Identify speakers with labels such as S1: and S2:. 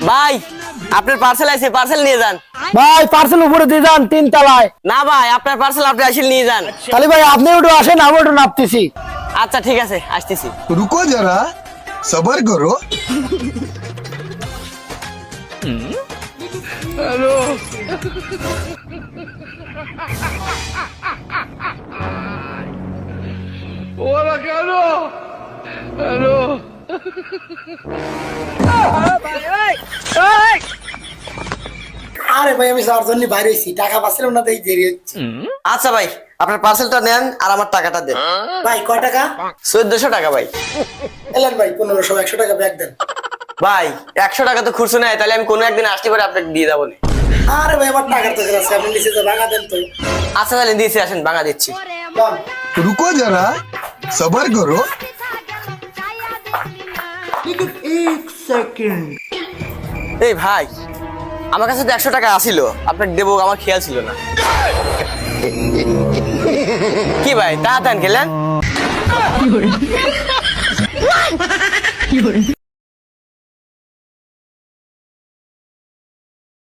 S1: ভাই আপনার পার্সেল আছে, পার্সেল নিয়ে যান।
S2: ভাই পার্সেল উপরে দিয়ে যান 3 তলায়।
S1: না ভাই আপনার পার্সেল আপনি আসলে নিয়ে যান।
S2: তাহলে ভাই আপনি একটু আসেন, আমি একটু নাপতেছি।
S1: আচ্ছা ঠিক আছে, আসতেছি।
S3: रुको जरा सबर करो।
S2: আরে ভাই আমি যাওয়ার জন্য বাইরে হইছি, টাকা পাচ্ছিলাম না তাই দেরি হচ্ছে।
S1: আচ্ছা ভাই আপনার পার্সেলটা নেন আর আমার টাকাটা দেন।
S2: ভাই কয় টাকা?
S1: 1400 টাকা ভাই।
S2: এলেন ভাই 1500 100 টাকা ব্যাগ দেন।
S1: ভাই 100 টাকা তো খুচরো নাই, তাহলে আমি কোনো একদিন আসতে পারে আপনাকে দিয়ে যাবো না।
S2: আরে ভাই আমার টাকার দরকার আছে, আপনি নিচে যা ভাঙা দেন তো।
S1: আচ্ছা তাহলে দিয়েছি, আসেন ভাঙা দিচ্ছি।
S2: দাম।
S3: रुको जरा सबर करो।
S1: এই ভাই আমার কাছে তো 100 টাকা আসিল, আপনাকে দেবো আমার খেয়াল ছিল না। কি ভাই তা দেন খেলেন?